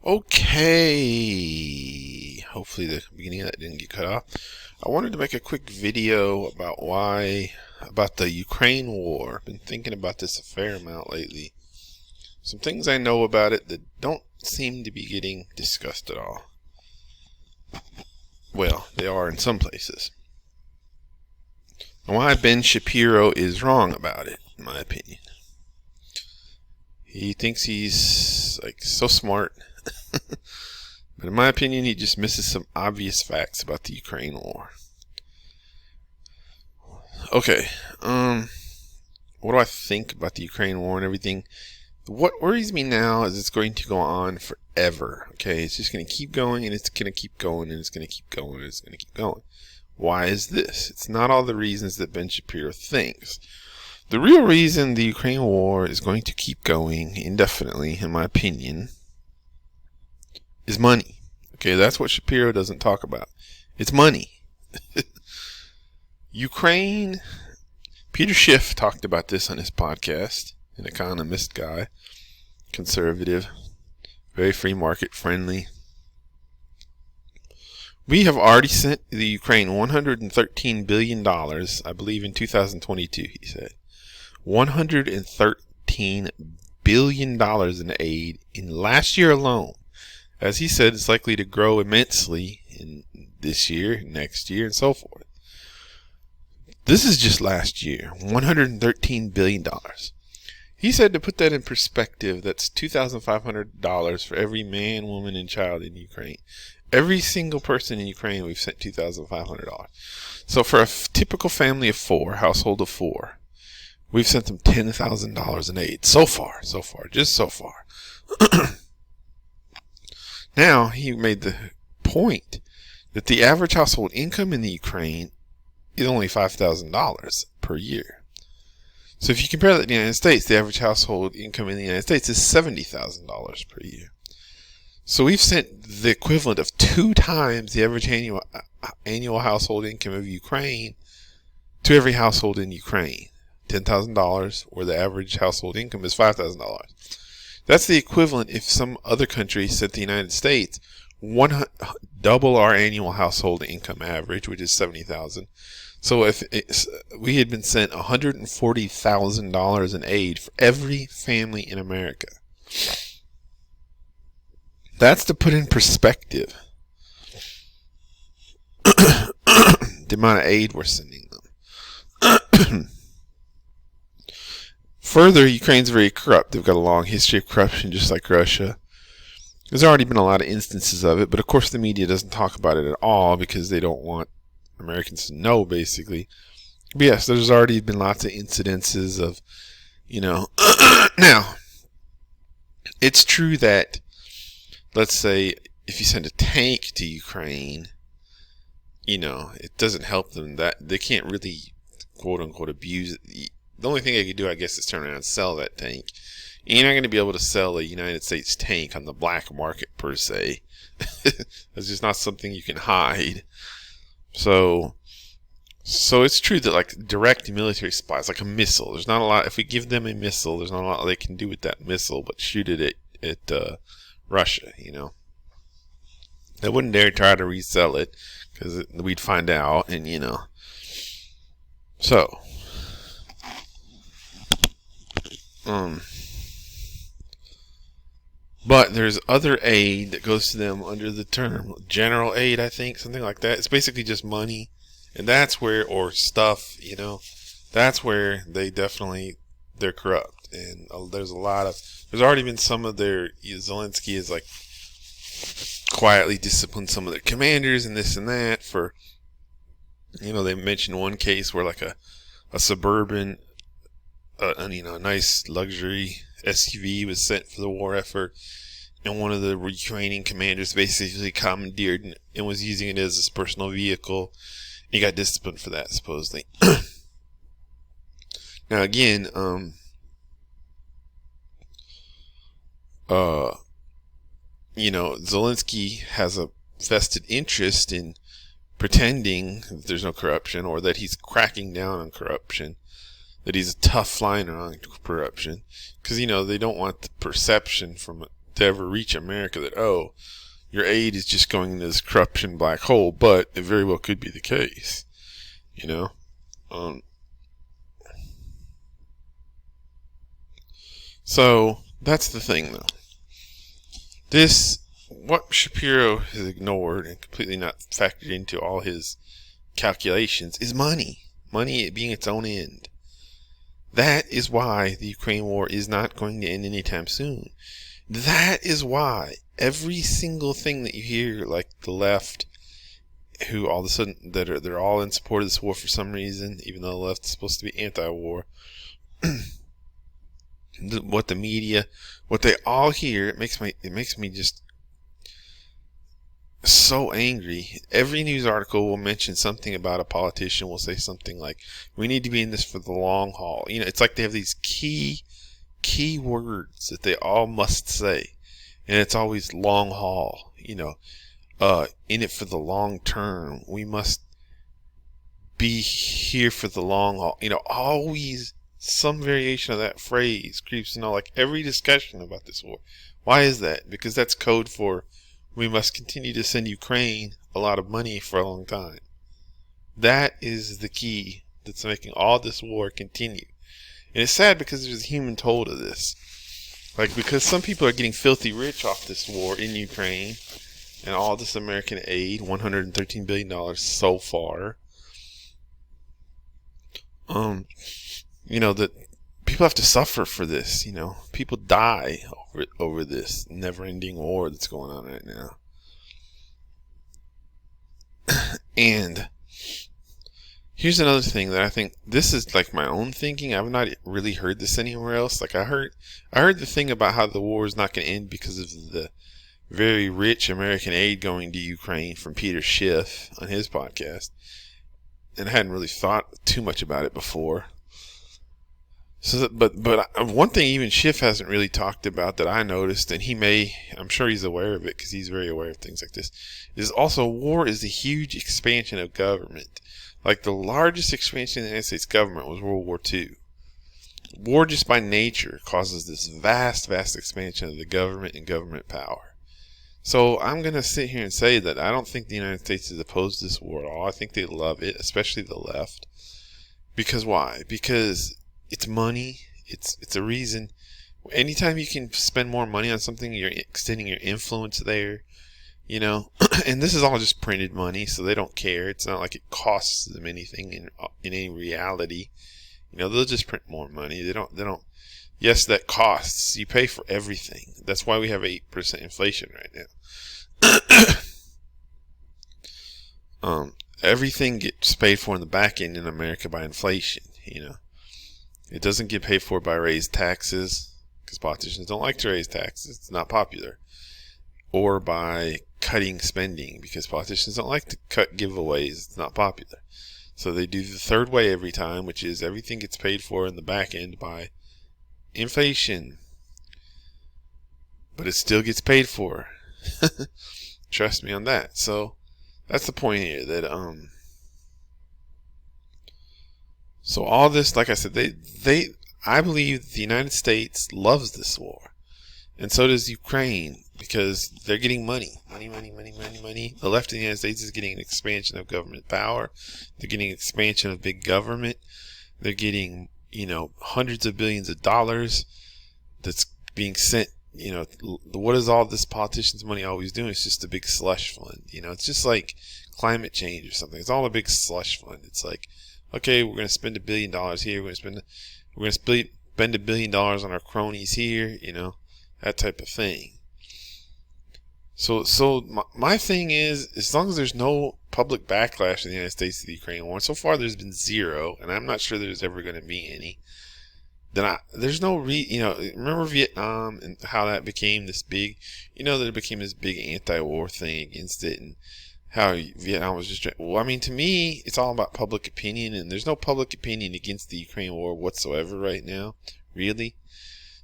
Okay, hopefully the beginning of that didn't get cut off. I wanted to make a quick video about the Ukraine war. I've been thinking about this a fair amount lately. Some things I know about it that don't seem to be getting discussed at all. Well, they are in some places. And why Ben Shapiro is wrong about it, in my opinion. He thinks he's so smart. But in my opinion, he just misses some obvious facts about the Ukraine war. Okay, what do I think about the Ukraine war and everything? What worries me now is it's going to go on forever. Okay, it's just going to keep going, and it's going to keep going, and it's going to keep going, and it's going to keep going. Why is this? It's not all the reasons that Ben Shapiro thinks. The real reason the Ukraine war is going to keep going indefinitely, in my opinion, is money. Okay, that's what Shapiro doesn't talk about. It's money. Ukraine, Peter Schiff talked about this on his podcast, an economist guy, conservative, very free market friendly. We have already sent the Ukraine $113 billion, I believe in 2022, he said. $113 billion in aid in last year alone. As he said, it's likely to grow immensely in this year, next year, and so forth. This is just last year, $113 billion. He said, to put that in perspective, that's $2,500 for every man, woman, and child in Ukraine. Every single person in Ukraine, we've sent $2,500. So for a typical family of four, household of four, we've sent them $10,000 in aid. So far, just so far. Now, he made the point that the average household income in the Ukraine is only $5,000 per year. So if you compare that to the United States, the average household income in the United States is $70,000 per year. So we've sent the equivalent of 2 times the average annual household income of Ukraine to every household in Ukraine. $10,000, where the average household income is $5,000. That's the equivalent if some other country sent the United States double our annual household income average, which is $70,000. So if we had been sent $140,000 in aid for every family in America. That's to put in perspective the amount of aid we're sending them. Further, Ukraine's very corrupt. They've got a long history of corruption, just like Russia. There's already been a lot of instances of it, but of course the media doesn't talk about it at all because they don't want Americans to know, basically. But yes, there's already been lots of incidences of, now, it's true that, let's say, if you send a tank to Ukraine, it doesn't help them. That they can't really, quote unquote, abuse it. The only thing they could do, I guess, is turn around and sell that tank. You're not going to be able to sell a United States tank on the black market, per se. That's just not something you can hide. So it's true that, direct military supplies, like a missile, there's not a lot. If we give them a missile, there's not a lot they can do with that missile but shoot it at Russia, They wouldn't dare try to resell it because we'd find out, and, So... But there's other aid that goes to them under the term general aid, I think, something like that. It's basically just money, and that's where, or stuff, that's where they're corrupt. And there's already been some of Zelensky has quietly disciplined some of their commanders and this and that for, they mentioned one case where a suburban, a nice luxury SUV was sent for the war effort, and one of the Ukrainian commanders basically commandeered and was using it as his personal vehicle. He got disciplined for that, supposedly. Now again, Zelensky has a vested interest in pretending that there's no corruption, or that he's cracking down on corruption, that he's a tough liner on corruption, because they don't want the perception from to ever reach America that, oh, your aid is just going into this corruption black hole, but it very well could be the case, you know. So that's the thing, though. What Shapiro has ignored and completely not factored into all his calculations is money. Money being its own end. That is why the Ukraine war is not going to end anytime soon. That is why every single thing that you hear, like the left, who all of a sudden they're all in support of this war for some reason, even though the left is supposed to be anti-war. What the media, what they all hear, it makes me just so angry. Every news article will mention something about a politician, will say something like, we need to be in this for the long haul. You know, it's like they have these key words that they all must say, and it's always long haul. You know, in it for the long term. We must be here for the long haul. You know, always some variation of that phrase creeps into like every discussion about this war. Why is that? Because that's code for we must continue to send Ukraine a lot of money for a long time. That is the key that's making all this war continue. And it's sad because there's a human toll to this. Like, because some people are getting filthy rich off this war in Ukraine and all this American aid, $113 billion so far. You know, that people have to suffer for this, you know. People die over this never-ending war that's going on right now. And here's another thing that I think, this is like my own thinking. I've not really heard this anywhere else. Like I heard the thing about how the war is not going to end because of the very rich American aid going to Ukraine from Peter Schiff on his podcast. And I hadn't really thought too much about it before. So, but one thing even Schiff hasn't really talked about that I noticed, and I'm sure he's aware of it because he's very aware of things like this, is also war is a huge expansion of government. Like the largest expansion in the United States government was World War II. War just by nature causes this vast expansion of the government and government power. So I'm going to sit here and say that I don't think the United States is opposed to this war at all. I think they love it, especially the left. Because why? Because it's money. It's a reason. Anytime you can spend more money on something, you're extending your influence there, you know. And this is all just printed money, so they don't care. It's not like it costs them anything in any reality. You know, they'll just print more money. They don't. Yes, that costs. You pay for everything. That's why we have 8% inflation right now. Everything gets paid for in the back end in America by inflation, you know. It doesn't get paid for by raised taxes, because politicians don't like to raise taxes. It's not popular. Or by cutting spending, because politicians don't like to cut giveaways. It's not popular. So they do the third way every time, which is everything gets paid for in the back end by inflation. But it still gets paid for. Trust me on that. So that's the point here, that so all this, like I said, I believe the United States loves this war. And so does Ukraine, because they're getting money. Money. The left of the United States is getting an expansion of government power. They're getting an expansion of big government. They're getting, you know, hundreds of billions of dollars that's being sent. You know, what is all this politicians' money always doing? It's just a big slush fund. You know, it's just like climate change or something. It's all a big slush fund. It's like, okay, we're going to spend $1 billion here. We're going to spend $1 billion on our cronies here. You know, that type of thing. So my thing is, as long as there's no public backlash in the United States to the Ukraine war, so far there's been zero, and I'm not sure there's ever going to be any. Then there's no you know, remember Vietnam and how that became this big, you know, that it became this big anti-war thing against it, and how Vietnam was just, well, I mean, to me, it's all about public opinion, and there's no public opinion against the Ukraine war whatsoever right now, really.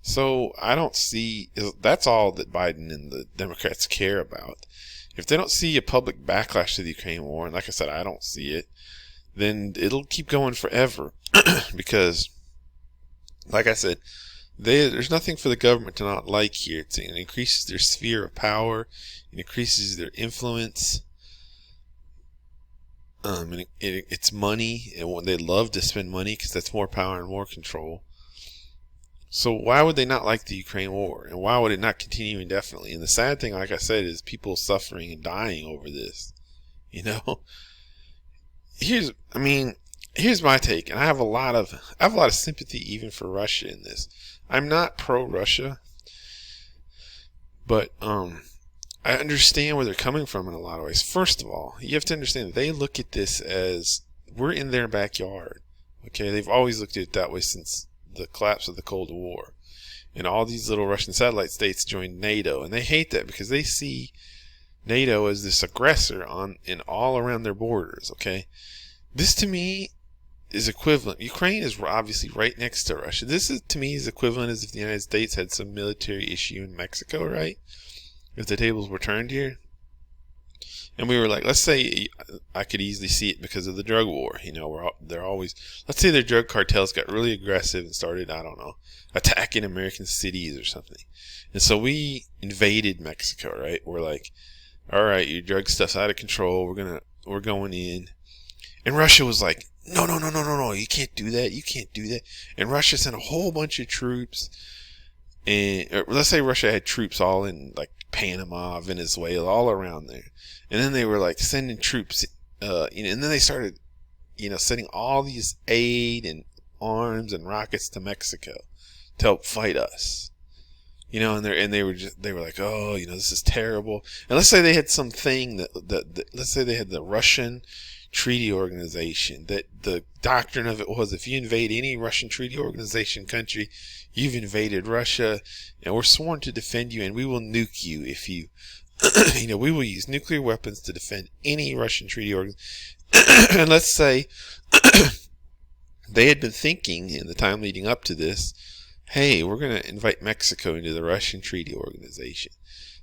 So I don't see, that's all that Biden and the Democrats care about. If they don't see a public backlash to the Ukraine war, and like I said, I don't see it, then it'll keep going forever. Because, like I said, There's nothing for the government to not like here. It increases their sphere of power, it increases their influence. And it's money, and they love to spend money because that's more power and more control. So why would they not like the Ukraine war? And why would it not continue indefinitely? And the sad thing, like I said, is people suffering and dying over this. You know? Here's my take, and I have a lot of sympathy even for Russia in this. I'm not pro-Russia, but I understand where they're coming from in a lot of ways. First of all, you have to understand that they look at this as we're in their backyard. Okay, they've always looked at it that way since the collapse of the Cold War. And all these little Russian satellite states joined NATO, and they hate that because they see NATO as this aggressor in all around their borders. Okay, this to me is equivalent. Ukraine is obviously right next to Russia. This is to me is equivalent as if the United States had some military issue in Mexico, right? If the tables were turned here, and we were like, let's say, I could easily see it because of the drug war. You know, they're always, let's say their drug cartels got really aggressive and started, I don't know, attacking American cities or something. And so we invaded Mexico, right? We're like, all right, your drug stuff's out of control. We're going in. And Russia was like, no, you can't do that. You can't do that. And Russia sent a whole bunch of troops. And let's say Russia had troops all in like Panama, Venezuela, all around there. And then they were like sending troops, and then they started, sending all these aid and arms and rockets to Mexico to help fight us. And they were like, oh, this is terrible. And let's say they had something let's say they had the Russian Treaty Organization, that the doctrine of it was, if you invade any Russian Treaty Organization country, you've invaded Russia, and we're sworn to defend you, and we will nuke you if you, we will use nuclear weapons to defend any Russian treaty organization. And let's say they had been thinking in the time leading up to this, hey, we're going to invite Mexico into the Russian Treaty Organization.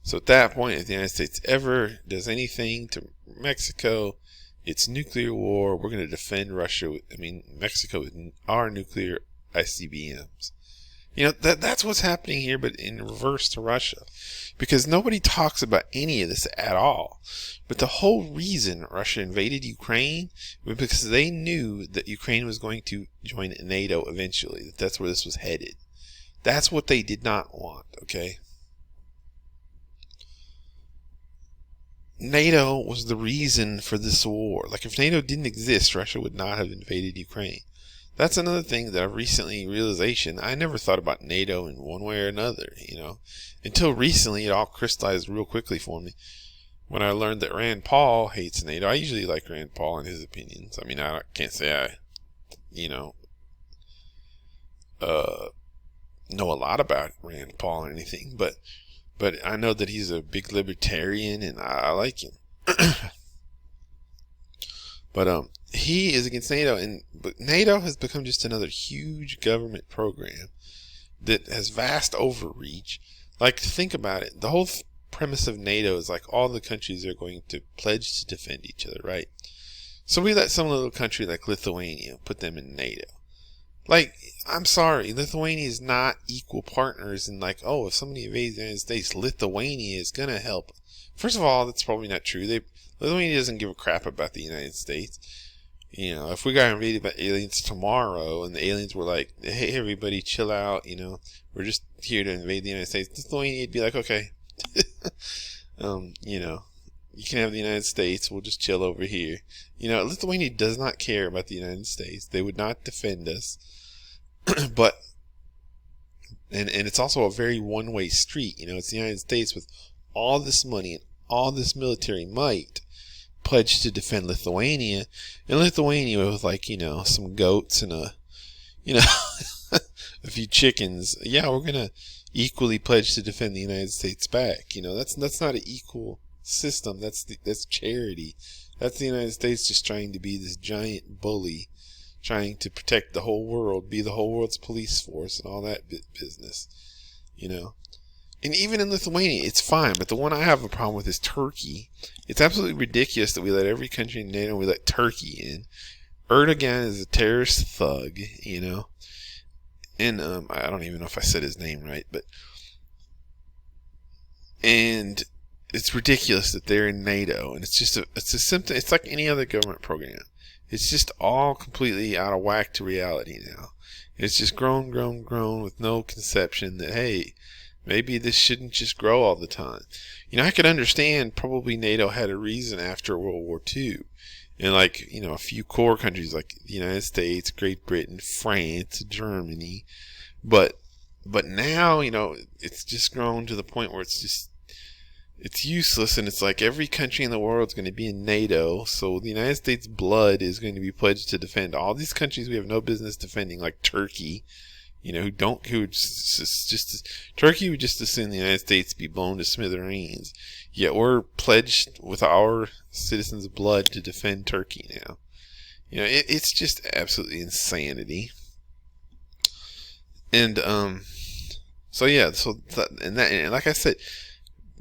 So at that point, if the United States ever does anything to Mexico, it's nuclear war. We're going to defend Mexico with our nuclear ICBMs. That's what's happening here, but in reverse to Russia. Because nobody talks about any of this at all. But the whole reason Russia invaded Ukraine was because they knew that Ukraine was going to join NATO eventually. That's where this was headed. That's what they did not want, okay? NATO was the reason for this war. Like, if NATO didn't exist, Russia would not have invaded Ukraine. That's another thing that I've recently realization. I never thought about NATO in one way or another, Until recently, it all crystallized real quickly for me. When I learned that Rand Paul hates NATO. I usually like Rand Paul and his opinions. I can't say I, know a lot about Rand Paul or anything, but I know that he's a big libertarian, and I like him. But he is against NATO, but NATO has become just another huge government program that has vast overreach. Like, think about it. The whole premise of NATO is like all the countries are going to pledge to defend each other, right? So we let some little country like Lithuania put them in NATO. Like, I'm sorry, Lithuania is not equal partners in like, oh, if somebody invades the United States, Lithuania is going to help. First of all, that's probably not true. Lithuania doesn't give a crap about the United States. If we got invaded by aliens tomorrow and the aliens were like, hey, everybody chill out, we're just here to invade the United States, Lithuania would be like, okay, you can have the United States, we'll just chill over here. Lithuania does not care about the United States. They would not defend us. But, and it's also a very one-way street. It's the United States with all this money and all this military might pledged to defend Lithuania, and Lithuania with some goats and a few chickens. Yeah, we're gonna equally pledge to defend the United States back. That's not an equal system. That's charity. That's the United States just trying to be this giant bully, trying to protect the whole world, be the whole world's police force, and all that business. And even in Lithuania, it's fine. But the one I have a problem with is Turkey. It's absolutely ridiculous that we let every country in NATO, we let Turkey in. Erdogan is a terrorist thug, and I don't even know if I said his name right, and it's ridiculous that they're in NATO, and it's a symptom. It's like any other government program. It's just all completely out of whack to reality now. It's just grown with no conception that, hey, maybe this shouldn't just grow all the time. I could understand probably NATO had a reason after World War II. And a few core countries like the United States, Great Britain, France, Germany. But now, it's just grown to the point where it's useless, and it's like every country in the world is going to be in NATO, so the United States blood is going to be pledged to defend all these countries we have no business defending, like Turkey, Turkey would just assume the United States be blown to smithereens, yet we're pledged with our citizens' blood to defend Turkey now. It's just absolutely insanity. And and like I said,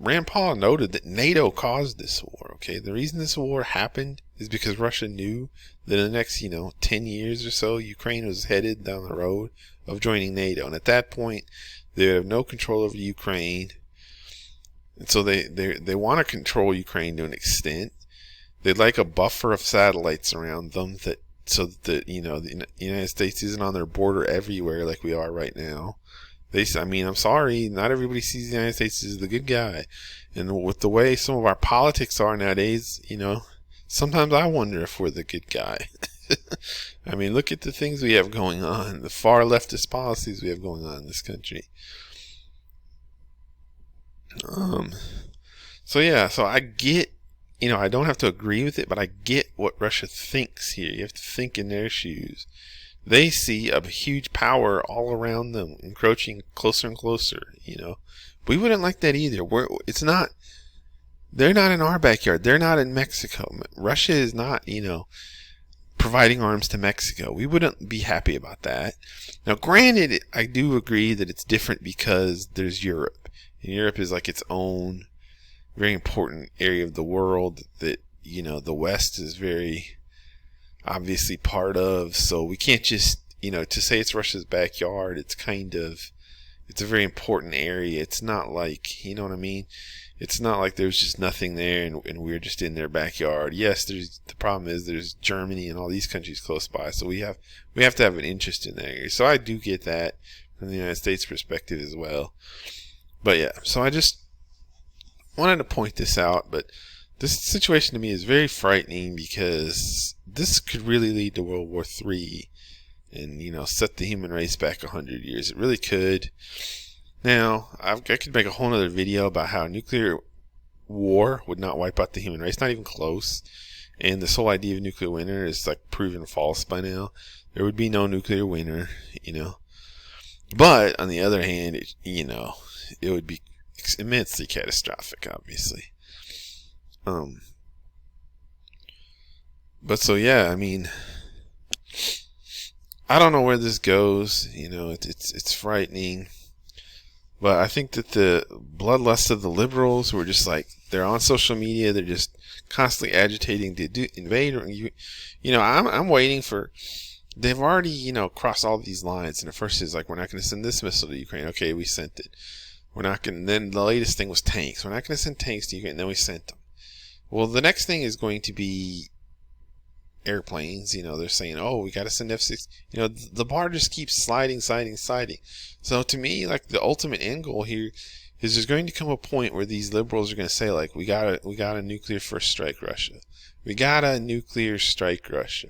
Rand Paul noted that NATO caused this war, okay? The reason this war happened is because Russia knew that in the next, 10 years or so, Ukraine was headed down the road of joining NATO. And at that point, they would have no control over Ukraine. And so they want to control Ukraine to an extent. They'd like a buffer of satellites around them so that the United States isn't on their border everywhere like we are right now. I'm sorry, not everybody sees the United States as the good guy. And with the way some of our politics are nowadays, sometimes I wonder if we're the good guy. Look at the things we have going on, the far leftist policies we have going on in this country. So I get, I don't have to agree with it, but I get what Russia thinks here. You have to think in their shoes. They see a huge power all around them, encroaching closer and closer. We wouldn't like that either. They're not in our backyard. They're not in Mexico. Russia is not, providing arms to Mexico. We wouldn't be happy about that. Now, granted, I do agree that it's different because there's Europe. And Europe is like its own very important area of the world that, the West is very obviously part of. So we can't just, to say it's Russia's backyard, it's a very important area. It's not like, you know what I mean? It's not like there's just nothing there and we're just in their backyard. Yes, the problem is there's Germany and all these countries close by, so we have to have an interest in that area. So I do get that from the United States perspective as well. But yeah, so I just wanted to point this out, but this situation to me is very frightening because this could really lead to World War III and, set the human race back 100 years. It really could. Now, I could make a whole other video about how nuclear war would not wipe out the human race, not even close. And this whole idea of nuclear winter is like proven false by now. There would be no nuclear winter, But on the other hand, it would be immensely catastrophic, obviously. But so yeah, I don't know where this goes. It's frightening. But I think that the bloodlust of the liberals who are just they're on social media, they're just constantly agitating to invade. I'm waiting for. They've already, crossed all these lines. And at first it's like, we're not going to send this missile to Ukraine. Okay, we sent it. We're not going. Then the latest thing was tanks. We're not going to send tanks to Ukraine. Then we sent them. Well, the next thing is going to be airplanes. They're saying, oh, we got to send F-16. The bar just keeps sliding. So to me, the ultimate end goal here is there's going to come a point where these liberals are going to say, we got a nuclear first strike Russia. We got a nuclear strike Russia.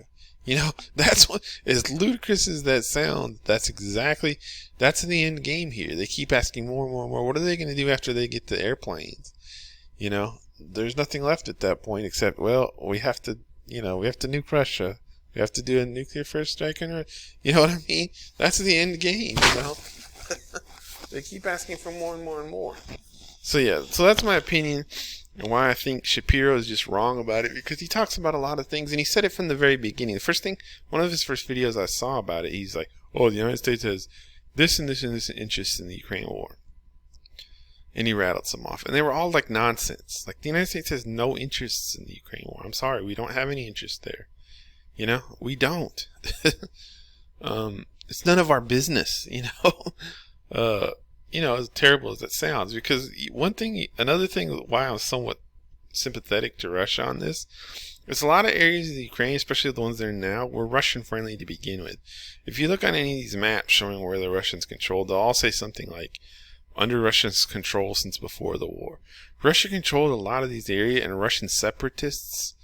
That's what, as ludicrous as that sounds, that's the end game here. They keep asking more and more and more. What are they going to do after they get the airplanes? There's nothing left at that point except, well, we have to nuke Russia. We have to do a nuclear first strike on Russia. You know what I mean? That's the end game, They keep asking for more and more and more. So yeah, that's my opinion and why I think Shapiro is just wrong about it, because he talks about a lot of things, and he said it from the very beginning. One of his first videos I saw about it, he's like, oh, the United States has this and this and this interest in the Ukraine war. And he rattled some off. And they were all nonsense. The United States has no interests in the Ukraine war. I'm sorry, we don't have any interest there. We don't. It's none of our business, you know. As terrible as that sounds, because another thing why I'm somewhat sympathetic to Russia on this, there's a lot of areas of the Ukraine, especially the ones there now, were Russian friendly to begin with. If you look on any of these maps showing where the Russians controlled, they'll all say something like under Russia's control since before the war. Russia controlled a lot of these areas, and Russian separatists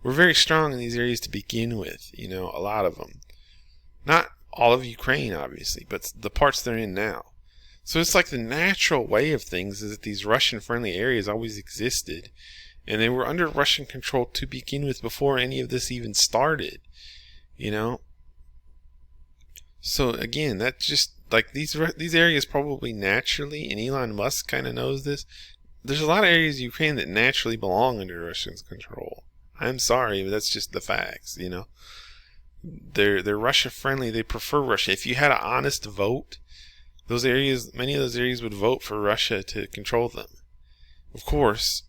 were very strong in these areas to begin with. A lot of them. Not all of Ukraine, obviously, but the parts they're in now. So it's like the natural way of things is that these Russian-friendly areas always existed, and they were under Russian control to begin with before any of this even started. So again, that's just like these areas probably naturally, and Elon Musk kind of knows this. There's a lot of areas of Ukraine that naturally belong under Russia's control. I'm sorry, but that's just the facts. They're Russia friendly. They prefer Russia. If you had an honest vote, many of those areas would vote for Russia to control them. Of course,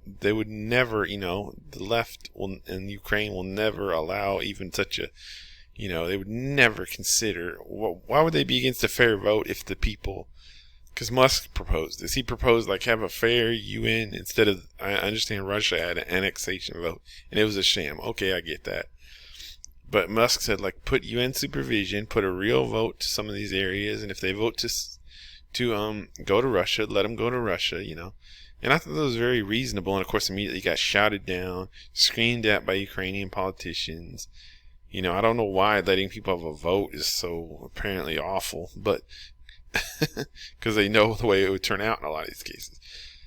they would never, the left in Ukraine will never allow even such a, they would never consider, why would they be against a fair vote if the people, because Musk proposed this. He proposed have a fair UN instead of, I understand Russia had an annexation vote, and it was a sham. Okay, I get that. But Musk said, put UN supervision, put a real vote to some of these areas, and if they vote to go to Russia, let them go to Russia, And I thought that was very reasonable, and of course immediately got shouted down, screamed at by Ukrainian politicians. I don't know why letting people have a vote is so apparently awful, but because they know the way it would turn out in a lot of these cases.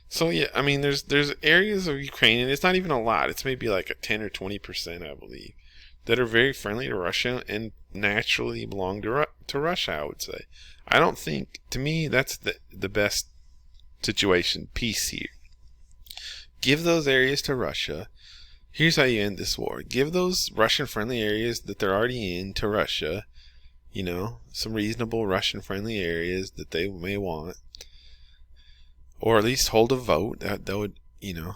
So yeah, I mean, there's areas of Ukraine, and it's not even a lot. It's maybe a 10 or 20%, I believe, that are very friendly to Russia and naturally belong to Russia, I would say. I don't think, to me, that's the best situation, peace here. Give those areas to Russia. Here's how you end this war. Give those Russian-friendly areas that they're already in to Russia. Some reasonable Russian-friendly areas that they may want. Or at least hold a vote. That would,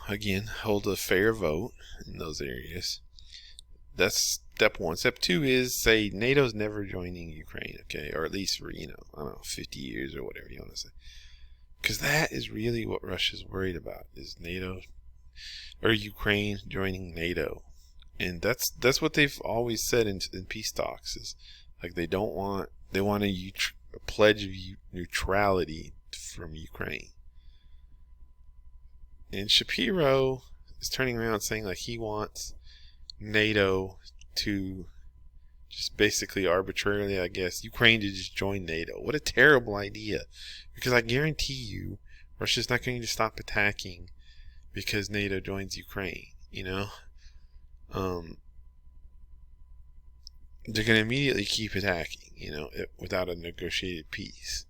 again, hold a fair vote in those areas. That's step one. Step two is say NATO's never joining Ukraine, okay? Or at least for, I don't know, 50 years or whatever you want to say. Because that is really what Russia's worried about, is NATO or Ukraine joining NATO. And that's what they've always said in peace talks, is they want a pledge of neutrality from Ukraine. And Shapiro is turning around saying he wants NATO to just basically arbitrarily, I guess, Ukraine to just join NATO. What a terrible idea. Because I guarantee you, Russia's not going to stop attacking because NATO joins Ukraine, They're going to immediately keep attacking, without a negotiated peace.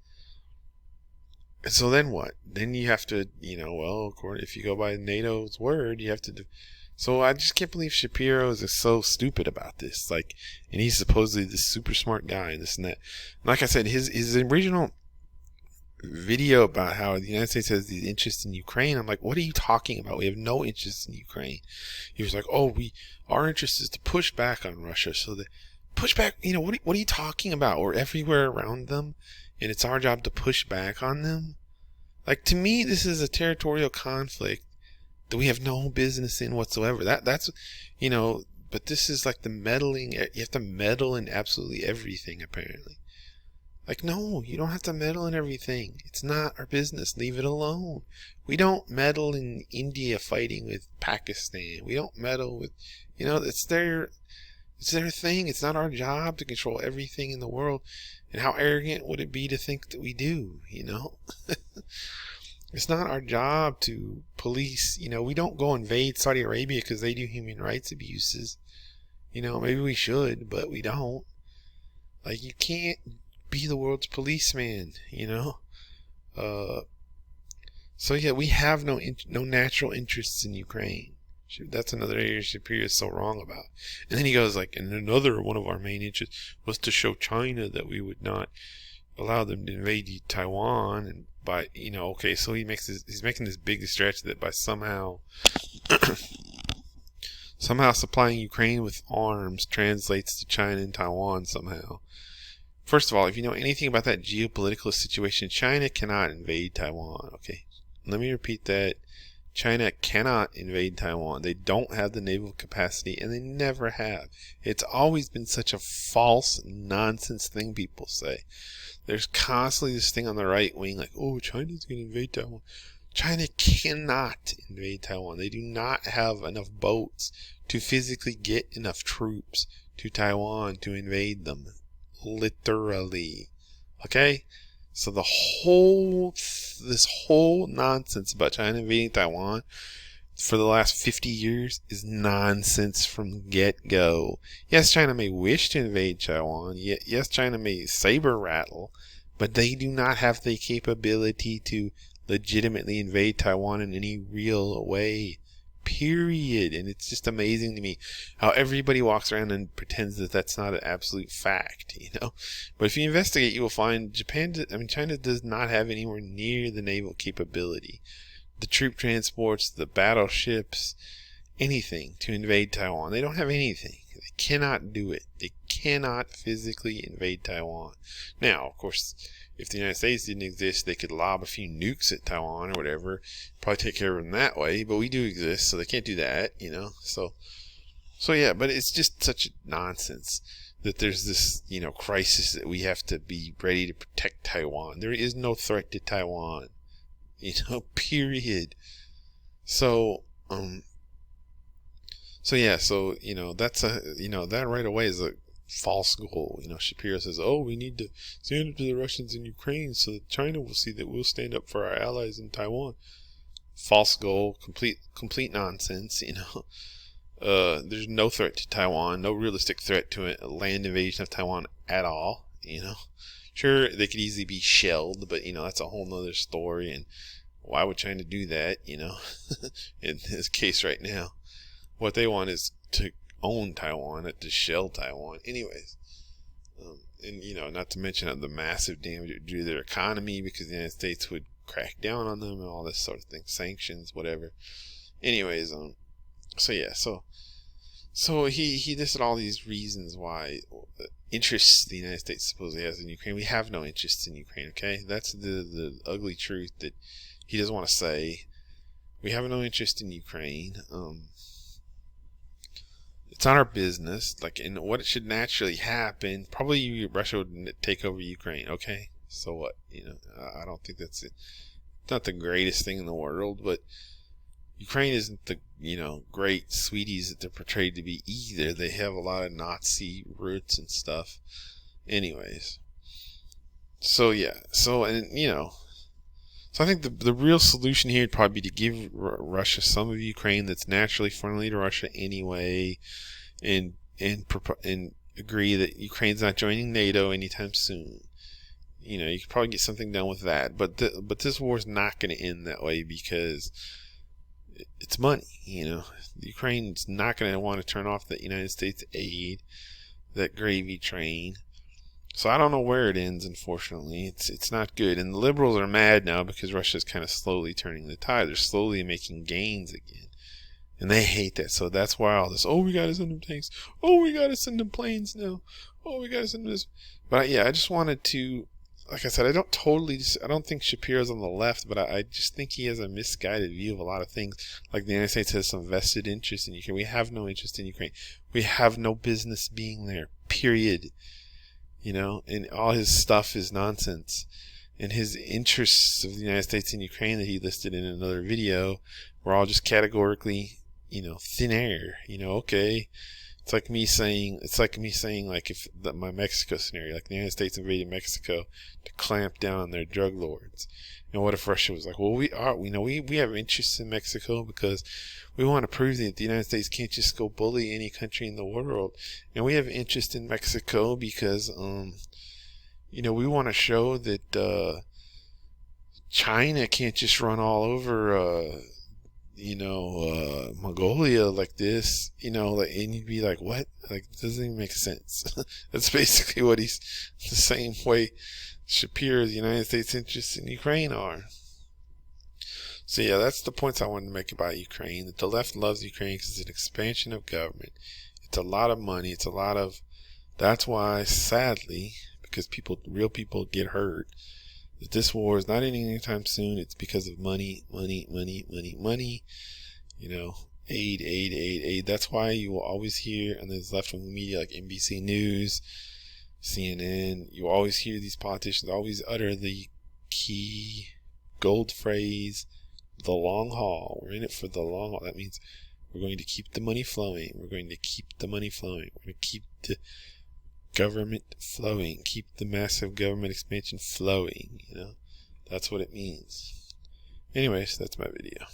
And so then what? Then you have to, if you go by NATO's word, you have to... So I just can't believe Shapiro is so stupid about this. And he's supposedly this super smart guy and this and that. Like I said, his original video about how the United States has these interests in Ukraine, I'm like, what are you talking about? We have no interest in Ukraine. He was like, our interest is to push back on Russia. So that push back, what are you talking about? We're everywhere around them, and it's our job to push back on them. To me, this is a territorial conflict that we have no business in whatsoever. That's but this is the meddling. You have to meddle in absolutely everything, apparently. No, you don't have to meddle in everything. It's not our business. Leave it alone. We don't meddle in India fighting with Pakistan. We don't meddle with, it's their thing. It's not our job to control everything in the world. And how arrogant would it be to think that we do, It's not our job to police, we don't go invade Saudi Arabia because they do human rights abuses. Maybe we should, but we don't. You can't be the world's policeman, So yeah, we have no natural interests in Ukraine. That's another area Shapiro is so wrong about. And then he goes and another one of our main interests was to show China that we would not allow them to invade Taiwan, and by okay, so he's making this big stretch that by somehow supplying Ukraine with arms translates to China and Taiwan somehow. First of all, if you know anything about that geopolitical situation, China cannot invade Taiwan, okay? Let me repeat that. China cannot invade Taiwan. They don't have the naval capacity, and they never have. It's always been such a false, nonsense thing people say. There's constantly this thing on the right wing like, oh, China's going to invade Taiwan. China cannot invade Taiwan. They do not have enough boats to physically get enough troops to Taiwan to invade them. Literally. Okay? So this whole nonsense about China invading Taiwan for the last 50 years is nonsense from the get-go. Yes, China may wish to invade Taiwan. Yes, China may saber rattle, but they do not have the capability to legitimately invade Taiwan in any real way. Period. And it's just amazing to me how everybody walks around and pretends that that's not an absolute fact, you know. But if you investigate, you will find China does not have anywhere near the naval capability, the troop transports, the battleships, anything to invade Taiwan. They don't have anything. They cannot do it. They cannot physically invade Taiwan. Now, of course, if the United States didn't exist, they could lob a few nukes at Taiwan or whatever, probably take care of them that way. But we do exist, so they can't do that, you know. So yeah. But it's just such nonsense that there's this, you know, crisis that we have to be ready to protect Taiwan. There is no threat to Taiwan, you know. Period. So yeah. So you know, that's that right away is a false goal. You know, Shapiro says, oh, we need to stand up to the Russians in Ukraine so that China will see that we'll stand up for our allies in Taiwan. False goal, complete nonsense, you know. There's no threat to Taiwan, no realistic threat to a land invasion of Taiwan at all, you know. Sure, they could easily be shelled, but, you know, that's a whole nother story, and why would China do that, you know, in this case right now? What they want is to own Taiwan, not to shell Taiwan. Anyways, and you know, not to mention the massive damage it would do to their economy because the United States would crack down on them and all this sort of thing, sanctions, whatever. Anyways, so yeah, so he listed all these reasons why interests the United States supposedly has in Ukraine. We have no interests in Ukraine. Okay, that's the ugly truth that he doesn't want to say. We have no interest in Ukraine. It's not our business. Like, in what should naturally happen, probably Russia would take over Ukraine. Okay, so what? You know, I don't think that's it. It's not the greatest thing in the world, but Ukraine isn't the, you know, great sweeties that they're portrayed to be either. They have a lot of Nazi roots and stuff. Anyways, so yeah, and you know, so I think the real solution here would probably be to give Russia some of Ukraine that's naturally friendly to Russia anyway, and agree that Ukraine's not joining NATO anytime soon. You know, you could probably get something done with that, but this war is not going to end that way because it's money. You know, Ukraine's not going to want to turn off the United States aid, that gravy train. So I don't know where it ends, unfortunately. It's not good. And the liberals are mad now because Russia's kind of slowly turning the tide. They're slowly making gains again. And they hate that. So that's why all this, oh, we got to send them tanks. Oh, we got to send them planes now. Oh, we got to send them this. But yeah, I just wanted to, like I said, I don't think Shapiro's on the left, but I just think he has a misguided view of a lot of things. Like the United States has some vested interest in Ukraine. We have no interest in Ukraine. We have no business being there, period. You know, and all his stuff is nonsense. And his interests of the United States in Ukraine that he listed in another video were all just categorically, you know, thin air. You know, okay. It's like me saying like if my Mexico scenario, like the United States invaded Mexico to clamp down on their drug lords. And what if Russia was like, well, we have interests in Mexico because we want to prove that the United States can't just go bully any country in the world. And we have interest in Mexico because, you know, we want to show that China can't just run all over, Mongolia like this, you know, like, and you'd be like, what? Like, it doesn't even make sense. That's basically what he's the same way Shapiro's United States interests in Ukraine are. So yeah, that's the points I wanted to make about Ukraine. That the left loves Ukraine because it's an expansion of government. It's a lot of money. That's why, sadly, because real people get hurt. That this war is not ending anytime soon. It's because of money, money, money, money, money. You know, aid, aid, aid, aid. That's why you will always hear on these left-wing media like NBC News, CNN, you always hear these politicians always utter the key gold phrase, the long haul. We're in it for the long haul. That means we're going to keep the money flowing. We're going to keep the money flowing. We're going to keep the government flowing. Keep the massive government expansion flowing. You know, that's what it means. Anyways, that's my video.